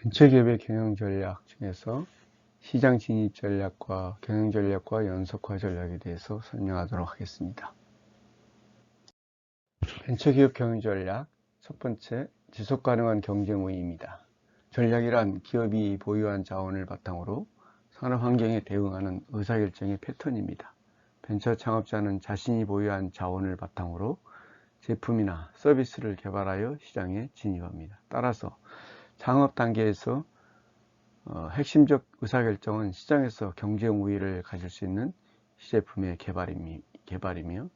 벤처기업의 경영전략 중에서 시장 진입 전략과 경영전략과 연속화 전략에 대해서 설명하도록 하겠습니다. 벤처기업 경영전략 첫 번째, 지속가능한 경쟁 우위입니다. 전략이란 기업이 보유한 자원을 바탕으로 산업환경에 대응하는 의사결정의 패턴입니다. 벤처 창업자는 자신이 보유한 자원을 바탕으로 제품이나 서비스를 개발하여 시장에 진입합니다. 따라서 창업 단계에서 핵심적 의사결정은 시장에서 경쟁 우위를 가질 수 있는 시제품의 개발이며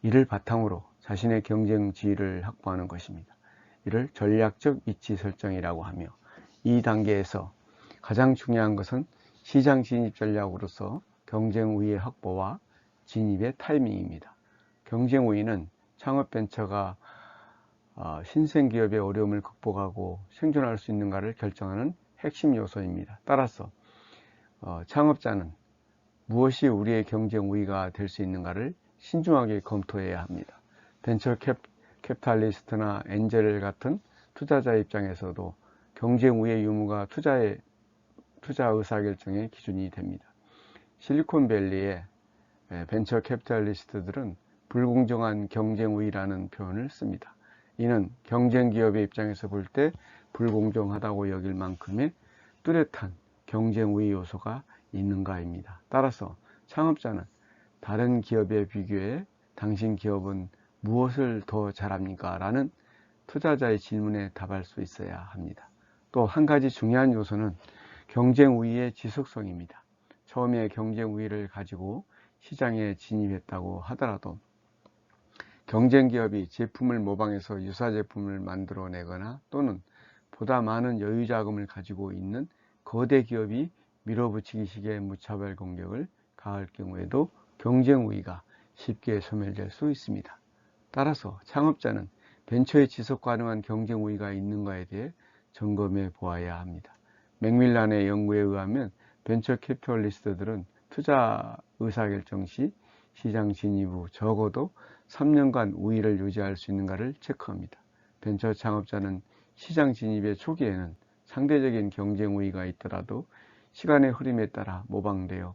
이를 바탕으로 자신의 경쟁 지위를 확보하는 것입니다. 이를 전략적 위치 설정이라고 하며, 이 단계에서 가장 중요한 것은 시장 진입 전략으로서 경쟁 우위의 확보와 진입의 타이밍입니다. 경쟁 우위는 창업 벤처가 신생기업의 어려움을 극복하고 생존할 수 있는가를 결정하는 핵심 요소입니다. 따라서 창업자는 무엇이 우리의 경쟁 우위가 될 수 있는가를 신중하게 검토해야 합니다. 벤처 캐피탈리스트나 엔젤 같은 투자자 입장에서도 경쟁 우위의 유무가 투자 의사결정의 기준이 됩니다. 실리콘밸리의 벤처 캐피탈리스트들은 불공정한 경쟁 우위라는 표현을 씁니다. 이는 경쟁 기업의 입장에서 볼 때 불공정하다고 여길 만큼의 뚜렷한 경쟁 우위 요소가 있는가입니다. 따라서 창업자는 다른 기업에 비교해 당신 기업은 무엇을 더 잘합니까? 라는 투자자의 질문에 답할 수 있어야 합니다. 또 한 가지 중요한 요소는 경쟁 우위의 지속성입니다. 처음에 경쟁 우위를 가지고 시장에 진입했다고 하더라도 경쟁 기업이 제품을 모방해서 유사 제품을 만들어내거나 또는 보다 많은 여유 자금을 가지고 있는 거대 기업이 밀어붙이기식의 무차별 공격을 가할 경우에도 경쟁 우위가 쉽게 소멸될 수 있습니다. 따라서 창업자는 벤처의 지속 가능한 경쟁 우위가 있는가에 대해 점검해 보아야 합니다. 맥밀란의 연구에 의하면 벤처 캐피털리스트들은 투자 의사결정 시 시장 진입 후 적어도 3년간 우위를 유지할 수 있는가를 체크합니다. 벤처 창업자는 시장 진입의 초기에는 상대적인 경쟁 우위가 있더라도 시간의 흐름에 따라 모방되어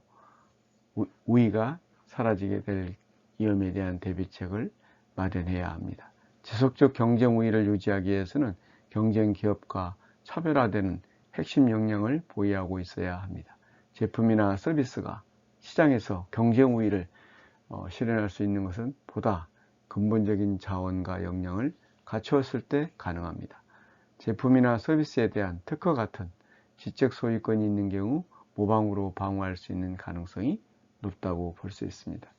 우위가 사라지게 될 위험에 대한 대비책을 마련해야 합니다. 지속적 경쟁 우위를 유지하기 위해서는 경쟁 기업과 차별화되는 핵심 역량을 보유하고 있어야 합니다. 제품이나 서비스가 시장에서 경쟁 우위를 실현할 수 있는 것은 보다 근본적인 자원과 역량을 갖추었을 때 가능합니다. 제품이나 서비스에 대한 특허 같은 지적 소유권이 있는 경우 모방으로 방어할 수 있는 가능성이 높다고 볼 수 있습니다.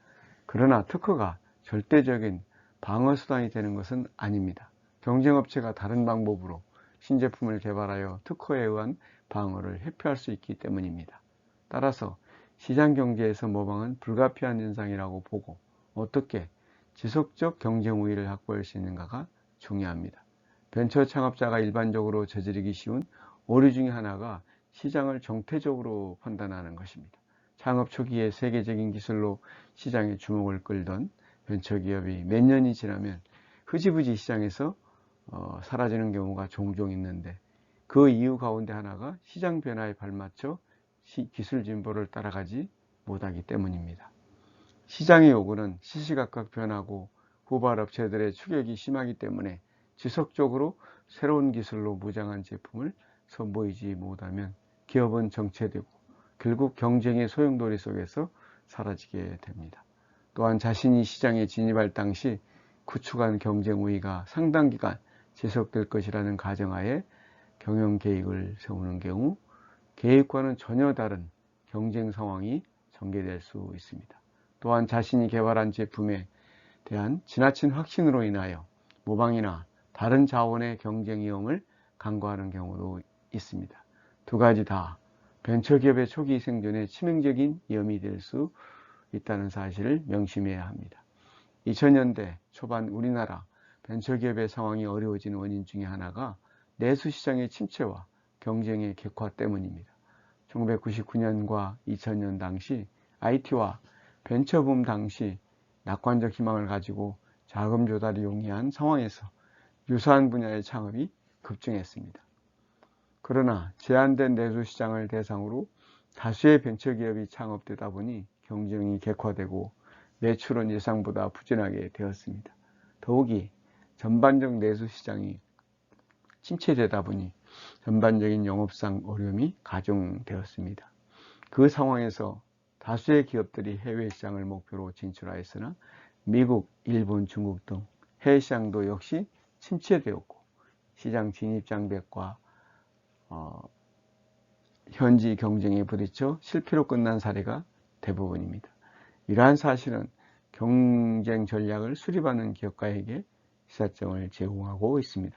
그러나 특허가 절대적인 방어 수단이 되는 것은 아닙니다. 경쟁업체가 다른 방법으로 신제품을 개발하여 특허에 의한 방어를 회피할 수 있기 때문입니다. 따라서 시장 경제에서 모방은 불가피한 현상이라고 보고 어떻게 지속적 경쟁 우위를 확보할 수 있는가가 중요합니다. 벤처 창업자가 일반적으로 저지르기 쉬운 오류 중에 하나가 시장을 정태적으로 판단하는 것입니다. 창업 초기에 세계적인 기술로 시장의 주목을 끌던 벤처기업이 몇 년이 지나면 흐지부지 시장에서 사라지는 경우가 종종 있는데, 그 이유 가운데 하나가 시장 변화에 발맞춰 기술 진보를 따라가지 못하기 때문입니다. 시장의 요구는 시시각각 변하고 후발 업체들의 추격이 심하기 때문에 지속적으로 새로운 기술로 무장한 제품을 선보이지 못하면 기업은 정체되고 결국 경쟁의 소용돌이 속에서 사라지게 됩니다. 또한 자신이 시장에 진입할 당시 구축한 경쟁 우위가 상당 기간 지속될 것이라는 가정하에 경영 계획을 세우는 경우 계획과는 전혀 다른 경쟁 상황이 전개될 수 있습니다. 또한 자신이 개발한 제품에 대한 지나친 확신으로 인하여 모방이나 다른 자원의 경쟁 위험을 간과하는 경우도 있습니다. 두 가지 다 벤처기업의 초기 생존에 치명적인 위험이 될 수 있다는 사실을 명심해야 합니다. 2000년대 초반 우리나라 벤처기업의 상황이 어려워진 원인 중에 하나가 내수시장의 침체와 경쟁의 격화 때문입니다. 1999년과 2000년 당시 IT와 벤처붐 당시 낙관적 희망을 가지고 자금 조달이 용이한 상황에서 유사한 분야의 창업이 급증했습니다. 그러나 제한된 내수시장을 대상으로 다수의 벤처기업이 창업되다 보니 경쟁이 객화되고 매출은 예상보다 부진하게 되었습니다. 더욱이 전반적 내수시장이 침체되다 보니 전반적인 영업상 어려움이 가중되었습니다. 그 상황에서 다수의 기업들이 해외 시장을 목표로 진출하였으나 미국, 일본, 중국 등 해외 시장도 역시 침체되었고 시장 진입 장벽과 현지 경쟁에 부딪혀 실패로 끝난 사례가 대부분입니다. 이러한 사실은 경쟁 전략을 수립하는 기업가에게 시사점을 제공하고 있습니다.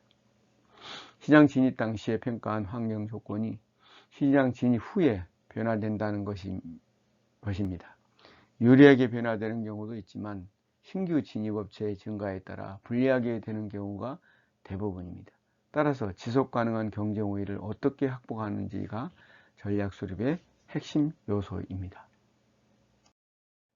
시장 진입 당시에 평가한 환경 조건이 시장 진입 후에 변화된다는 것입니다. 유리하게 변화되는 경우도 있지만 신규 진입업체의 증가에 따라 불리하게 되는 경우가 대부분입니다. 따라서 지속 가능한 경쟁 우위를 어떻게 확보하는지가 전략 수립의 핵심 요소입니다.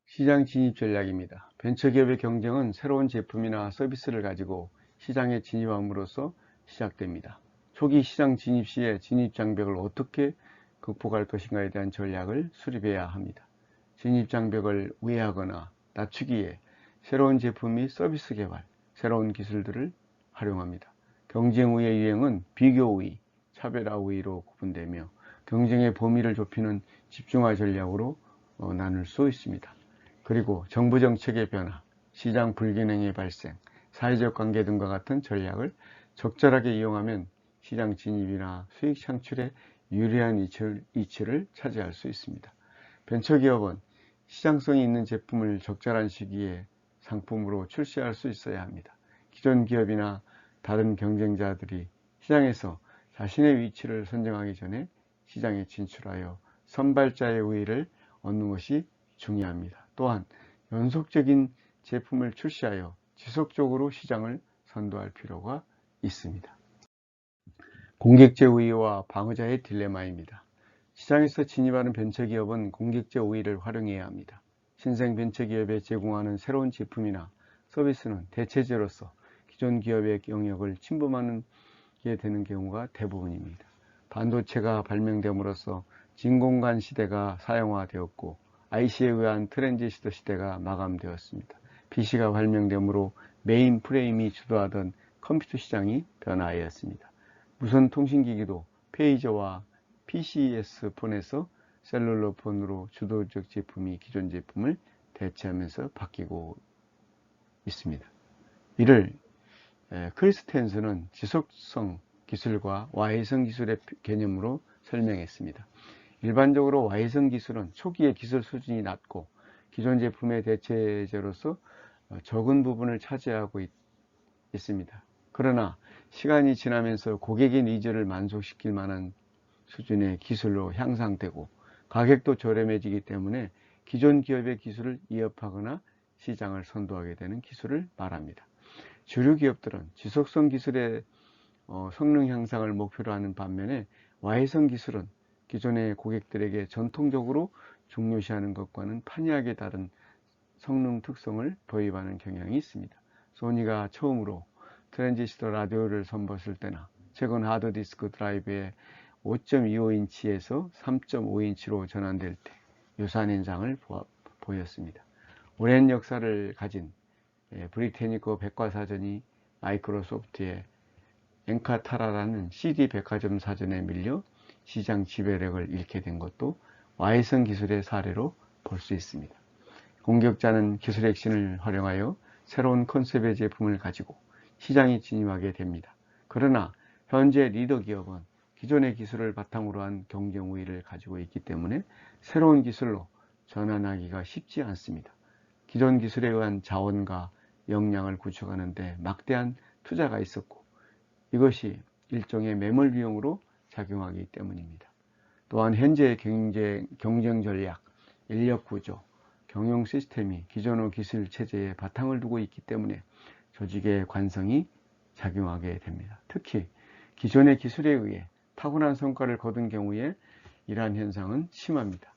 시장 진입 전략입니다. 벤처기업의 경쟁은 새로운 제품이나 서비스를 가지고 시장에 진입함으로써 시작됩니다. 초기 시장 진입 시에 진입 장벽을 어떻게 극복할 것인가에 대한 전략을 수립해야 합니다. 진입 장벽을 우회하거나 낮추기 위해 새로운 제품 및 서비스 개발, 새로운 기술들을 활용합니다. 경쟁 우위의 유형은 비교 우위, 차별화 우위로 구분되며 경쟁의 범위를 좁히는 집중화 전략으로 나눌 수 있습니다. 그리고 정부 정책의 변화, 시장 불균형의 발생, 사회적 관계 등과 같은 전략을 적절하게 이용하면 시장 진입이나 수익 창출에 유리한 위치를 차지할 수 있습니다. 벤처기업은 시장성이 있는 제품을 적절한 시기에 상품으로 출시할 수 있어야 합니다. 기존 기업이나 다른 경쟁자들이 시장에서 자신의 위치를 선정하기 전에 시장에 진출하여 선발자의 우위를 얻는 것이 중요합니다. 또한 연속적인 제품을 출시하여 지속적으로 시장을 선도할 필요가 있습니다. 공격제 우위와 방어자의 딜레마입니다. 시장에서 진입하는 벤처기업은 공격제 우위를 활용해야 합니다. 신생 벤처기업에 제공하는 새로운 제품이나 서비스는 대체제로서 기존 기업의 영역을 침범하게 되는 경우가 대부분입니다. 반도체가 발명됨으로써 진공관 시대가 사용화되었고 IC에 의한 트랜지스터 시대가 마감되었습니다. PC가 발명됨으로 메인 프레임이 주도하던 컴퓨터 시장이 변화하였습니다. 무선 통신기기도 페이저와 PCS 폰에서 셀룰러 폰으로 주도적 제품이 기존 제품을 대체하면서 바뀌고 있습니다. 이를 크리스텐스는 지속성 기술과 와해성 기술의 개념으로 설명했습니다. 일반적으로 와해성 기술은 초기에 기술 수준이 낮고 기존 제품의 대체제로서 적은 부분을 차지하고 있습니다. 그러나 시간이 지나면서 고객의 니즈를 만족시킬 만한 수준의 기술로 향상되고 가격도 저렴해지기 때문에 기존 기업의 기술을 이어하거나 시장을 선도하게 되는 기술을 말합니다. 주류 기업들은 지속성 기술의 성능 향상을 목표로 하는 반면에 와해성 기술은 기존의 고객들에게 전통적으로 중요시하는 것과는 판이하게 다른 성능 특성을 도입하는 경향이 있습니다. 소니가 처음으로 트랜지스터 라디오를 선보였을 때나 최근 하드디스크 드라이브의 5.25인치에서 3.5인치로 전환될 때 유사한 현상을 보였습니다. 오랜 역사를 가진 브리테니커 백과사전이 마이크로소프트의 엔카타라라는 CD 백화점 사전에 밀려 시장 지배력을 잃게 된 것도 와해성 기술의 사례로 볼 수 있습니다. 공격자는 기술 핵심을 활용하여 새로운 컨셉의 제품을 가지고 시장에 진입하게 됩니다. 그러나 현재 리더 기업은 기존의 기술을 바탕으로 한 경쟁 우위를 가지고 있기 때문에 새로운 기술로 전환하기가 쉽지 않습니다. 기존 기술에 의한 자원과 역량을 구축하는 데 막대한 투자가 있었고 이것이 일종의 매몰 비용으로 작용하기 때문입니다. 또한 현재의 경쟁 전략, 인력 구조, 경영 시스템이 기존의 기술 체제에 바탕을 두고 있기 때문에 조직의 관성이 작용하게 됩니다. 특히 기존의 기술에 의해 타고난 성과를 거둔 경우에 이러한 현상은 심합니다.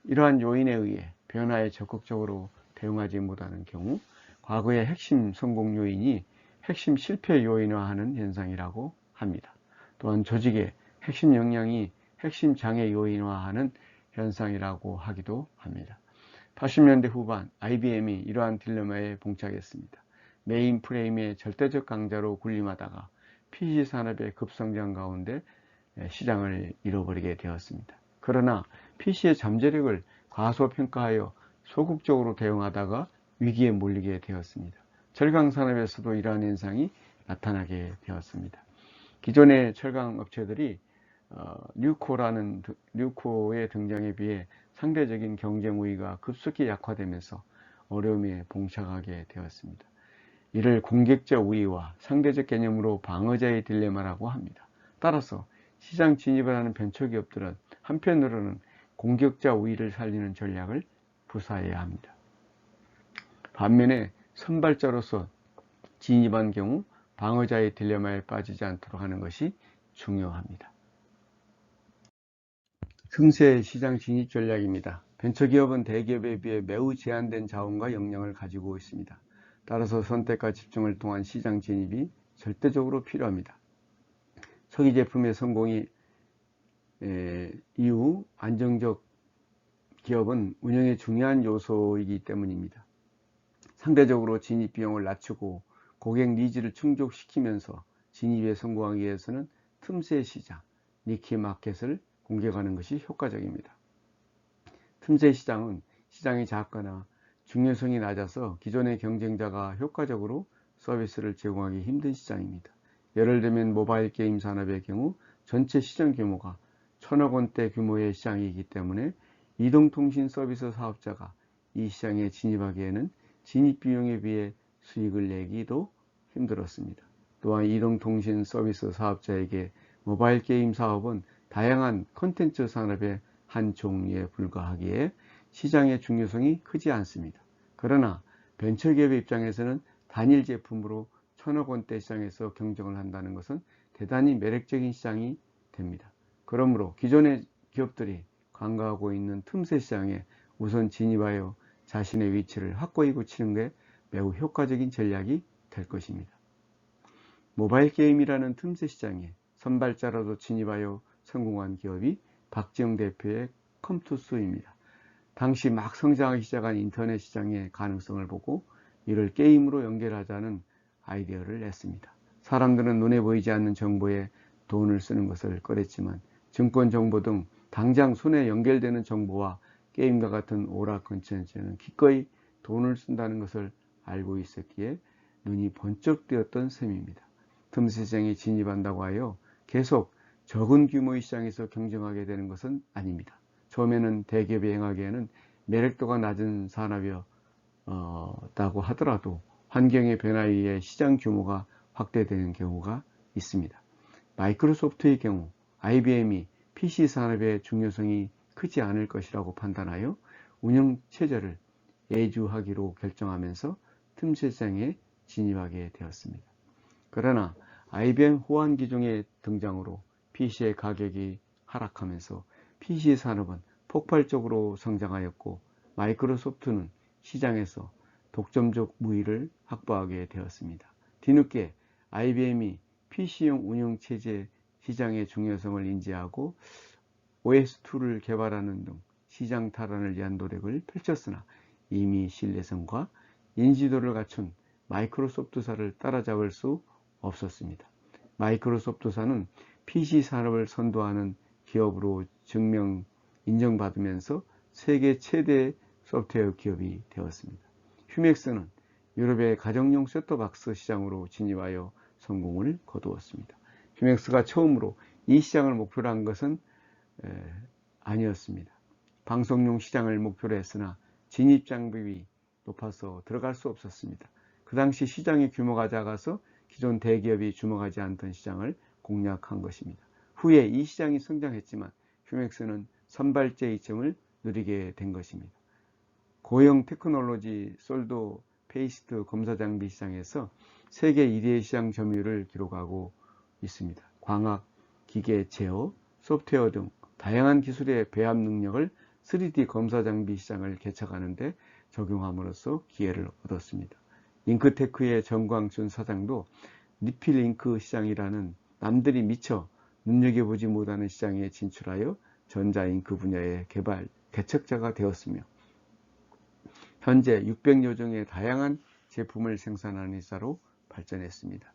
이러한 요인에 의해 변화에 적극적으로 대응하지 못하는 경우 과거의 핵심 성공 요인이 핵심 실패 요인화하는 현상이라고 합니다. 또한 조직의 핵심 역량이 핵심 장애 요인화하는 현상이라고 하기도 합니다. 80년대 후반 IBM이 이러한 딜레마에 봉착했습니다. 메인 프레임의 절대적 강자로 군림하다가 PC 산업의 급성장 가운데 시장을 잃어버리게 되었습니다. 그러나 PC의 잠재력을 과소평가하여 소극적으로 대응하다가 위기에 몰리게 되었습니다. 철강 산업에서도 이러한 현상이 나타나게 되었습니다. 기존의 철강 업체들이 뉴코의 등장에 비해 상대적인 경쟁 우위가 급속히 약화되면서 어려움에 봉착하게 되었습니다. 이를 공격자 우위와 상대적 개념으로 방어자의 딜레마라고 합니다. 따라서 시장 진입을 하는 벤처기업들은 한편으로는 공격자 우위를 살리는 전략을 구사해야 합니다. 반면에 선발자로서 진입한 경우 방어자의 딜레마에 빠지지 않도록 하는 것이 중요합니다. 틈새 시장 진입 전략입니다. 벤처기업은 대기업에 비해 매우 제한된 자원과 역량을 가지고 있습니다. 따라서 선택과 집중을 통한 시장 진입이 절대적으로 필요합니다. 초기 제품의 성공이 이후 안정적 기업은 운영의 중요한 요소이기 때문입니다. 상대적으로 진입 비용을 낮추고 고객 니즈를 충족시키면서 진입에 성공하기 위해서는 틈새 시장, 니치 마켓을 공격하는 것이 효과적입니다. 틈새 시장은 시장이 작거나 중요성이 낮아서 기존의 경쟁자가 효과적으로 서비스를 제공하기 힘든 시장입니다. 예를 들면 모바일 게임 산업의 경우 전체 시장 규모가 1000억 원대 규모의 시장이기 때문에 이동통신 서비스 사업자가 이 시장에 진입하기에는 진입 비용에 비해 수익을 내기도 힘들었습니다. 또한 이동통신 서비스 사업자에게 모바일 게임 사업은 다양한 콘텐츠 산업의 한 종류에 불과하기에 시장의 중요성이 크지 않습니다. 그러나 벤처기업의 입장에서는 단일 제품으로 1000억 원대 시장에서 경쟁을 한다는 것은 대단히 매력적인 시장이 됩니다. 그러므로 기존의 기업들이 관가하고 있는 틈새 시장에 우선 진입하여 자신의 위치를 확고히 굳히는 게 매우 효과적인 전략이 될 것입니다. 모바일 게임이라는 틈새 시장에 선발자로도 진입하여 성공한 기업이 박지영 대표의 컴투스입니다. 당시 막 성장하기 시작한 인터넷 시장의 가능성을 보고 이를 게임으로 연결하자는 아이디어를 냈습니다. 사람들은 눈에 보이지 않는 정보에 돈을 쓰는 것을 꺼렸지만 증권 정보 등 당장 손에 연결되는 정보와 게임과 같은 오락 콘텐츠는 기꺼이 돈을 쓴다는 것을 알고 있었기에 눈이 번쩍 뜨였던 셈입니다. 틈새 시장에 진입한다고 하여 계속 적은 규모의 시장에서 경쟁하게 되는 것은 아닙니다. 처음에는 대기업이 행하기에는 매력도가 낮은 산업이었다고 하더라도 환경의 변화에 의해 시장 규모가 확대되는 경우가 있습니다. 마이크로소프트의 경우 IBM이 PC 산업의 중요성이 크지 않을 것이라고 판단하여 운영 체제를 예주하기로 결정하면서 틈새 시장에 진입하게 되었습니다. 그러나 IBM 호환 기종의 등장으로 PC의 가격이 하락하면서 PC 산업은 폭발적으로 성장하였고 마이크로소프트는 시장에서 독점적 우위를 확보하게 되었습니다. 뒤늦게 IBM이 PC용 운영체제 시장의 중요성을 인지하고 OS2를 개발하는 등 시장 탈환을 위한 노력을 펼쳤으나 이미 신뢰성과 인지도를 갖춘 마이크로소프트사를 따라잡을 수 없었습니다. 마이크로소프트사는 PC 산업을 선도하는 기업으로 인정받으면서 세계 최대 소프트웨어 기업이 되었습니다. 휴맥스는 유럽의 가정용 셋톱박스 시장으로 진입하여 성공을 거두었습니다. 휴맥스가 처음으로 이 시장을 목표로 한 것은 아니었습니다. 방송용 시장을 목표로 했으나 진입 장벽이 높아서 들어갈 수 없었습니다. 그 당시 시장의 규모가 작아서 기존 대기업이 주목하지 않던 시장을 공략한 것입니다. 후에 이 시장이 성장했지만 휴맥스는 선발제 이점을 누리게 된 것입니다. 고형 테크놀로지 솔더 페이스트 검사 장비 시장에서 세계 1위의 시장 점유율을 기록하고 있습니다. 광학, 기계 제어, 소프트웨어 등 다양한 기술의 배합 능력을 3D 검사 장비 시장을 개척하는 데 적용함으로써 기회를 얻었습니다. 잉크테크의 정광준 사장도 니필 잉크 시장이라는 남들이 미처 눈여겨보지 못하는 시장에 진출하여 전자잉크 분야의 개척자가 되었으며 현재 600여 종의 다양한 제품을 생산하는 회사로 발전했습니다.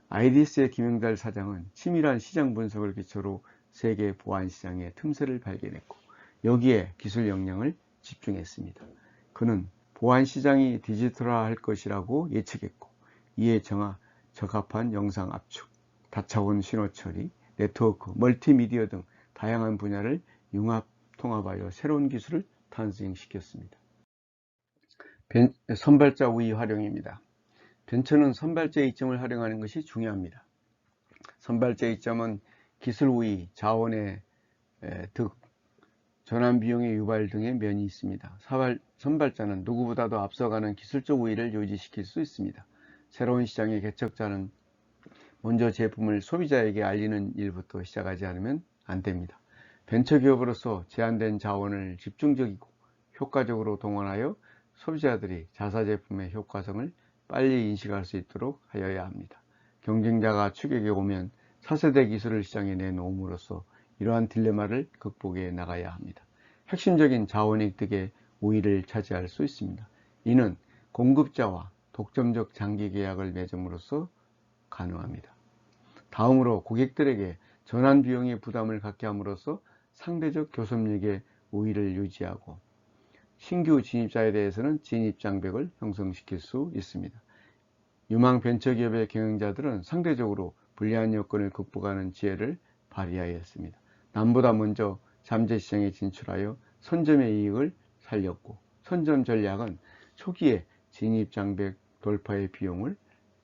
아이디스의 김영달 사장은 치밀한 시장 분석을 기초로 세계 보안시장의 틈새를 발견했고 여기에 기술 역량을 집중했습니다. 그는 보안시장이 디지털화할 것이라고 예측했고 이에 적합한 영상 압축, 다차원 신호 처리, 네트워크, 멀티미디어 등 다양한 분야를 통합하여 새로운 기술을 탄생시켰습니다. 선발자 우위 활용입니다. 벤처는 선발자 이점을 활용하는 것이 중요합니다. 선발자 이점은 기술 우위, 자원의 득, 전환 비용의 유발 등의 면이 있습니다. 선발자는 누구보다도 앞서가는 기술적 우위를 유지시킬 수 있습니다. 새로운 시장의 개척자는 먼저 제품을 소비자에게 알리는 일부터 시작하지 않으면 안 됩니다. 벤처기업으로서 제한된 자원을 집중적이고 효과적으로 동원하여 소비자들이 자사 제품의 효과성을 빨리 인식할 수 있도록 하여야 합니다. 경쟁자가 추격에 오면 차세대 기술을 시장에 내놓음으로써 이러한 딜레마를 극복해 나가야 합니다. 핵심적인 자원이득의 우위를 차지할 수 있습니다. 이는 공급자와 독점적 장기 계약을 맺음으로써 가능합니다. 다음으로 고객들에게 전환 비용의 부담을 갖게 함으로써 상대적 교섭력의 우위를 유지하고 신규 진입자에 대해서는 진입 장벽을 형성시킬 수 있습니다. 유망 벤처기업의 경영자들은 상대적으로 불리한 여건을 극복하는 지혜를 발휘하였습니다. 남보다 먼저 잠재시장에 진출하여 선점의 이익을 살렸고 선점 전략은 초기에 진입 장벽 돌파의 비용을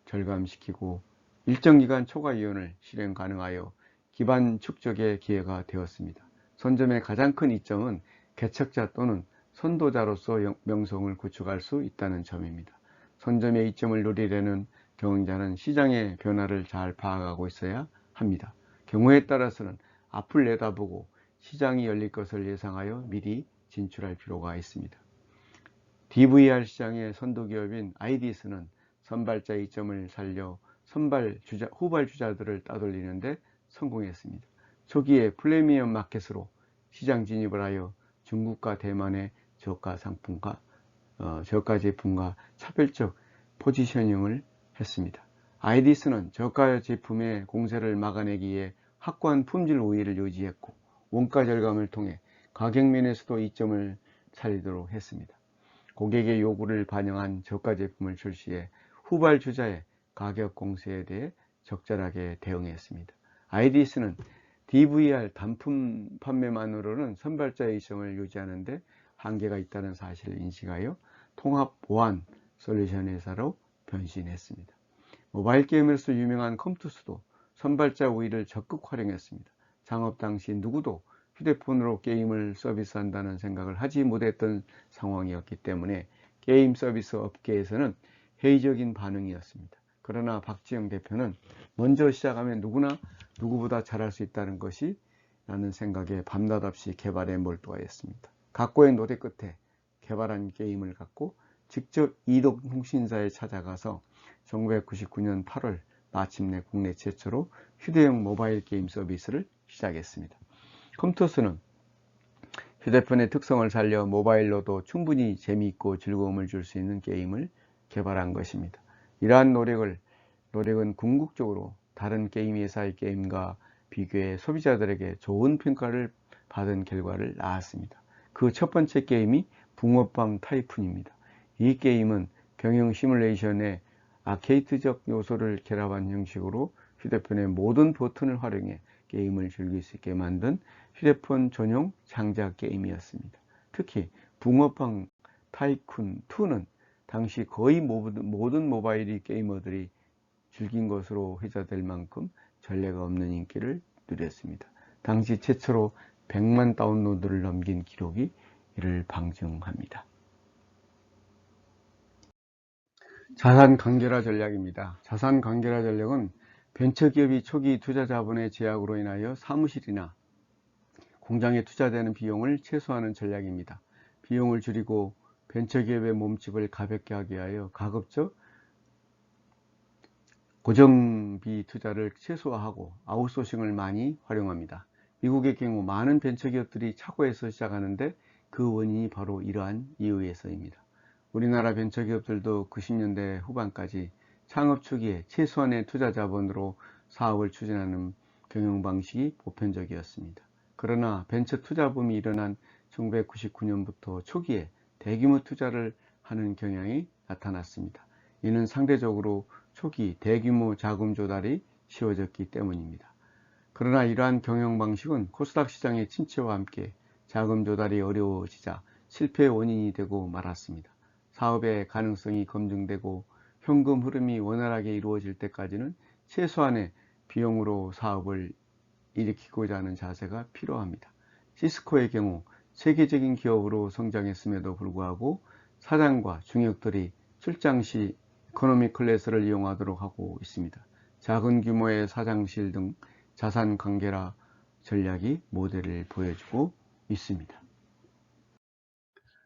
절감시키고 일정 기간 초과 이윤을 실행 가능하여 기반 축적의 기회가 되었습니다. 선점의 가장 큰 이점은 개척자 또는 선도자로서 명성을 구축할 수 있다는 점입니다. 선점의 이점을 누리려는 경영자는 시장의 변화를 잘 파악하고 있어야 합니다. 경우에 따라서는 앞을 내다보고 시장이 열릴 것을 예상하여 미리 진출할 필요가 있습니다. DVR 시장의 선도기업인 아이디스는 선발자 이점을 살려 후발 주자들을 따돌리는데 성공했습니다. 초기에 프리미엄 마켓으로 시장 진입을 하여 중국과 대만의 저가 제품과 차별적 포지셔닝을 했습니다. 아이디스는 저가 제품의 공세를 막아내기 위해 확고한 품질 우위를 유지했고 원가 절감을 통해 가격면에서도 이점을 살리도록 했습니다. 고객의 요구를 반영한 저가 제품을 출시해 후발 주자의 가격 공세에 대해 적절하게 대응했습니다. 아이디스는 DVR 단품 판매만으로는 선발자의 이점을 유지하는 데 한계가 있다는 사실을 인식하여 통합 보안 솔루션 회사로 변신했습니다. 모바일 게임에서 유명한 컴투스도 선발자 우위를 적극 활용했습니다. 창업 당시 누구도 휴대폰으로 게임을 서비스한다는 생각을 하지 못했던 상황이었기 때문에 게임 서비스 업계에서는 회의적인 반응이었습니다. 그러나 박지영 대표는 먼저 시작하면 누구보다 잘할 수 있다는 것이 라는 생각에 밤낮 없이 개발에 몰두하였습니다. 각고의 노력 끝에 개발한 게임을 갖고 직접 이동통신사에 찾아가서 1999년 8월 마침내 국내 최초로 휴대용 모바일 게임 서비스를 시작했습니다. 컴투스는 휴대폰의 특성을 살려 모바일로도 충분히 재미있고 즐거움을 줄 수 있는 게임을 개발한 것입니다. 이러한 노력은 궁극적으로 다른 게임 회사의 게임과 비교해 소비자들에게 좋은 평가를 받은 결과를 낳았습니다. 그 첫 번째 게임이 붕어빵 타이쿤입니다. 이 게임은 경영 시뮬레이션에 아케이드적 요소를 결합한 형식으로 휴대폰의 모든 버튼을 활용해 게임을 즐길 수 있게 만든 휴대폰 전용 장작 게임이었습니다. 특히 붕어빵 타이쿤2는 당시 거의 모든 모바일 게이머들이 즐긴 것으로 회자될 만큼 전례가 없는 인기를 누렸습니다. 당시 최초로 100만 다운로드를 넘긴 기록이 이를 방증합니다. 자산 간결화 전략입니다. 자산 간결화 전략은 벤처기업이 초기 투자 자본의 제약으로 인하여 사무실이나 공장에 투자되는 비용을 최소화하는 전략입니다. 비용을 줄이고 벤처기업의 몸집을 가볍게 하기 위하여 가급적 고정비 투자를 최소화하고 아웃소싱을 많이 활용합니다. 미국의 경우 많은 벤처기업들이 착오해서 시작하는데 그 원인이 바로 이러한 이유에서입니다. 우리나라 벤처기업들도 90년대 후반까지 창업 초기에 최소한의 투자 자본으로 사업을 추진하는 경영 방식이 보편적이었습니다. 그러나 벤처 투자 붐이 일어난 1999년부터 초기에 대규모 투자를 하는 경향이 나타났습니다. 이는 상대적으로 초기 대규모 자금 조달이 쉬워졌기 때문입니다. 그러나 이러한 경영 방식은 코스닥 시장의 침체와 함께 자금 조달이 어려워지자 실패의 원인이 되고 말았습니다. 사업의 가능성이 검증되고 현금 흐름이 원활하게 이루어질 때까지는 최소한의 비용으로 사업을 일으키고자 하는 자세가 필요합니다. 시스코의 경우 세계적인 기업으로 성장했음에도 불구하고 사장과 중역들이 출장 시 이코노미 클래스를 이용하도록 하고 있습니다. 작은 규모의 사장실 등 자산 관계라 전략이 모델을 보여주고 있습니다.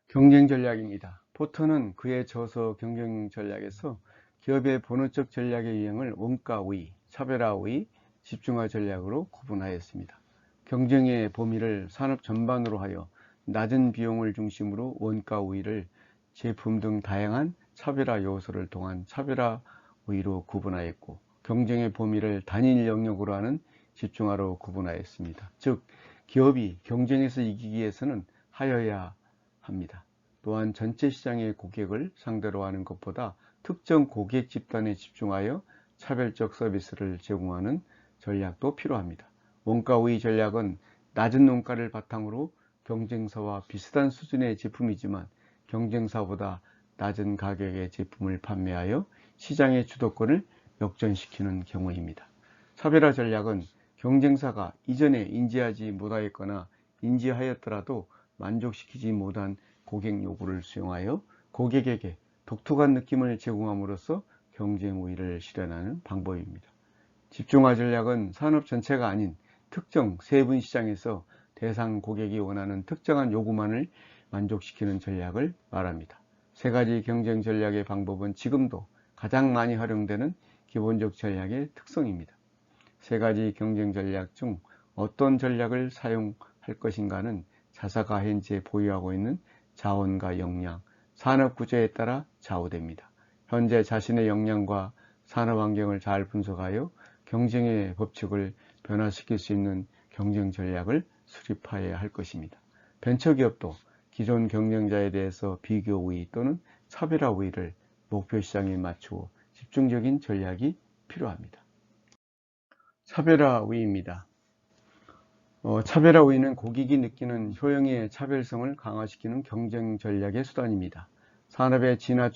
경쟁 전략입니다. 포터는 그의 저서 경쟁 전략에서 기업의 본원적 전략의 유형을 원가 우위, 차별화 우위, 집중화 전략으로 구분하였습니다. 경쟁의 범위를 산업 전반으로 하여 낮은 비용을 중심으로 원가 우위를 제품 등 다양한 차별화 요소를 통한 차별화 우위로 구분하였고, 경쟁의 범위를 단일 영역으로 하는 집중화로 구분하였습니다. 즉, 기업이 경쟁에서 이기기 위해서는 하여야 합니다. 또한 전체 시장의 고객을 상대로 하는 것보다 특정 고객 집단에 집중하여 차별적 서비스를 제공하는 전략도 필요합니다. 원가 우위 전략은 낮은 원가를 바탕으로 경쟁사와 비슷한 수준의 제품이지만 경쟁사보다 낮은 가격의 제품을 판매하여 시장의 주도권을 역전시키는 경우입니다. 차별화 전략은 경쟁사가 이전에 인지하지 못하였거나 인지하였더라도 만족시키지 못한 고객 요구를 수용하여 고객에게 독특한 느낌을 제공함으로써 경쟁 우위를 실현하는 방법입니다. 집중화 전략은 산업 전체가 아닌 특정 세분 시장에서 대상 고객이 원하는 특정한 요구만을 만족시키는 전략을 말합니다. 세 가지 경쟁 전략의 방법은 지금도 가장 많이 활용되는 기본적 전략의 특성입니다. 세 가지 경쟁 전략 중 어떤 전략을 사용할 것인가는 자사가 현재 보유하고 있는 자원과 역량, 산업 구조에 따라 좌우됩니다. 현재 자신의 역량과 산업 환경을 잘 분석하여 경쟁의 법칙을 변화시킬 수 있는 경쟁 전략을 수립하여야 할 것입니다. 벤처기업도 기존 경쟁자에 대해서 비교 우위 또는 차별화 우위를 목표 시장에 맞추어 집중적인 전략이 필요합니다. 차별화 우위입니다. 차별화 우위는 고객이 느끼는 효용의 차별성을 강화시키는 경쟁 전략의 수단입니다. 산업의 진화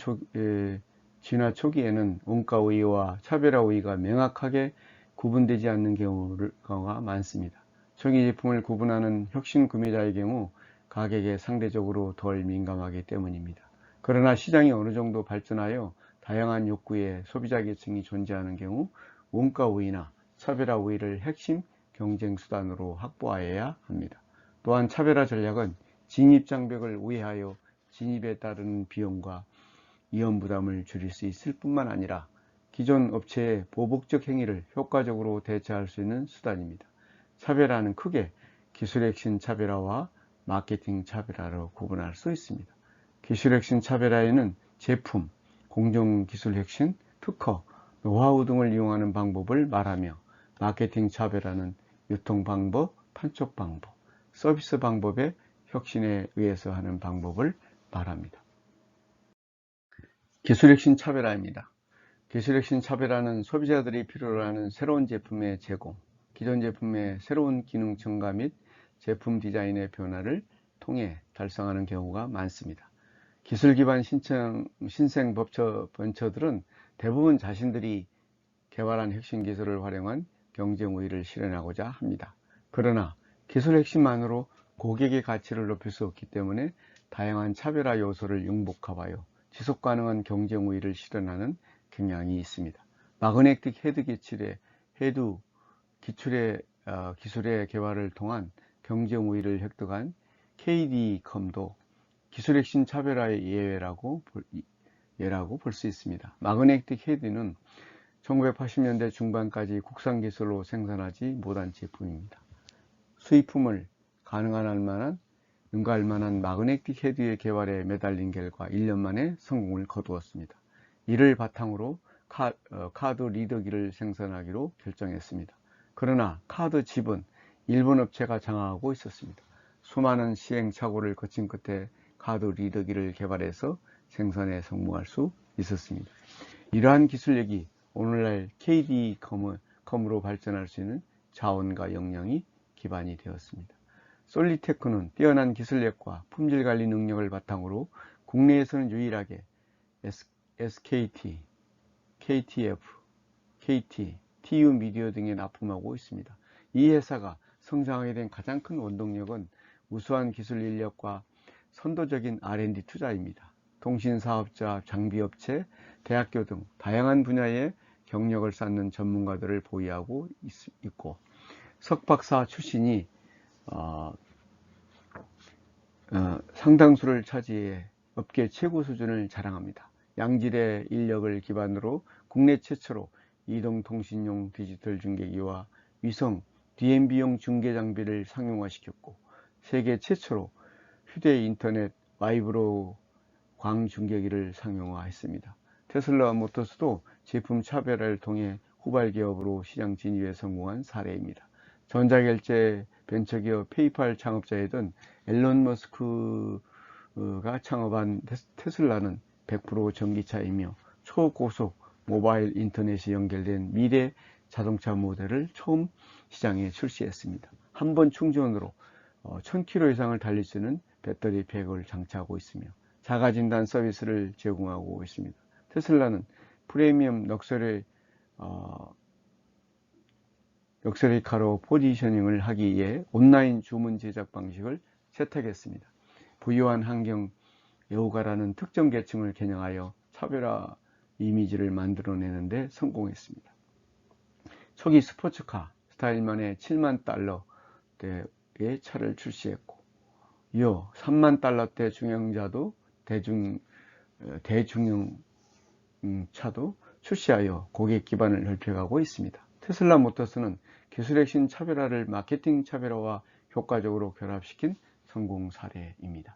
초기에는 원가 우위와 차별화 우위가 명확하게 구분되지 않는 경우가 많습니다. 초기 제품을 구분하는 혁신 구매자의 경우 가격에 상대적으로 덜 민감하기 때문입니다. 그러나 시장이 어느 정도 발전하여 다양한 욕구의 소비자 계층이 존재하는 경우 원가 우위나 차별화 우위를 핵심 경쟁 수단으로 확보하여야 합니다. 또한 차별화 전략은 진입 장벽을 우회하여 진입에 따른 비용과 위험 부담을 줄일 수 있을 뿐만 아니라 기존 업체의 보복적 행위를 효과적으로 대처할 수 있는 수단입니다. 차별화는 크게 기술 혁신 차별화와 마케팅 차별화로 구분할 수 있습니다. 기술 혁신 차별화에는 제품, 공정 기술 혁신, 특허, 노하우 등을 이용하는 방법을 말하며, 마케팅 차별화는 유통 방법, 판촉 방법, 서비스 방법의 혁신에 의해서 하는 방법을 말합니다. 기술혁신 차별화입니다. 기술혁신 차별화는 소비자들이 필요로 하는 새로운 제품의 제공, 기존 제품의 새로운 기능 첨가 및 제품 디자인의 변화를 통해 달성하는 경우가 많습니다. 기술 기반 신생 벤처들은 대부분 자신들이 개발한 혁신 기술을 활용한 경쟁 우위를 실현하고자 합니다. 그러나 기술 혁신만으로 고객의 가치를 높일 수 없기 때문에 다양한 차별화 요소를 융복합하여 지속 가능한 경쟁 우위를 실현하는 경향이 있습니다. 마그네틱 헤드 기술의 개발을 통한 경쟁 우위를 획득한 KD컴도 기술 혁신 차별화의 예라고 볼 수 있습니다. 마그네틱 헤드는 1980년대 중반까지 국산 기술로 생산하지 못한 제품입니다. 수입품을 가능할 만한 능가할 만한 마그네틱 헤드의 개발에 매달린 결과 1년 만에 성공을 거두었습니다. 이를 바탕으로 카드 리더기를 생산하기로 결정했습니다. 그러나 카드 칩은 일본 업체가 장악하고 있었습니다. 수많은 시행착오를 거친 끝에 카드 리더기를 개발해서 생산에 성공할 수 있었습니다. 이러한 기술력이 오늘날 KD컴으로 발전할 수 있는 자원과 역량이 기반이 되었습니다. 솔리테크는 뛰어난 기술력과 품질관리 능력을 바탕으로 국내에서는 유일하게 SKT, KTF, KT, TU 미디어 등에 납품하고 있습니다. 이 회사가 성장하게 된 가장 큰 원동력은 우수한 기술 인력과 선도적인 R&D 투자입니다. 통신사업자, 장비업체, 대학교 등 다양한 분야의 경력을 쌓는 전문가들을 보유하고 있고 석박사 출신이 상당수를 차지해 업계 최고 수준을 자랑합니다. 양질의 인력을 기반으로 국내 최초로 이동통신용 디지털 중계기와 위성 DMB용 중계 장비를 상용화시켰고 세계 최초로 휴대인터넷 와이브로 광중계기를 상용화했습니다. 테슬라 모터스도 제품 차별화를 통해 후발 기업으로 시장 진입에 성공한 사례입니다. 전자결제 벤처기업 페이팔 창업자이던 앨런 머스크가 창업한 테슬라는 100% 전기차이며 초고속 모바일 인터넷이 연결된 미래 자동차 모델을 처음 시장에 출시했습니다. 한 번 충전으로 1000km 이상을 달릴 수 있는 배터리 팩을 장착하고 있으며 자가진단 서비스를 제공하고 있습니다. 테슬라는 프리미엄 럭셔리카로 포지셔닝을 하기 위해 온라인 주문 제작 방식을 채택했습니다. 부유한 환경 애호가라는 특정 계층을 겨냥하여 차별화 이미지를 만들어내는데 성공했습니다. 초기 스포츠카 스타일만의 7만 달러대의 차를 출시했고 이어 3만 달러대 중형차도 대중형 차도 출시하여 고객 기반을 넓혀가고 있습니다. 테슬라 모터스는 기술의 신차별화를 마케팅 차별화와 효과적으로 결합시킨 성공 사례입니다.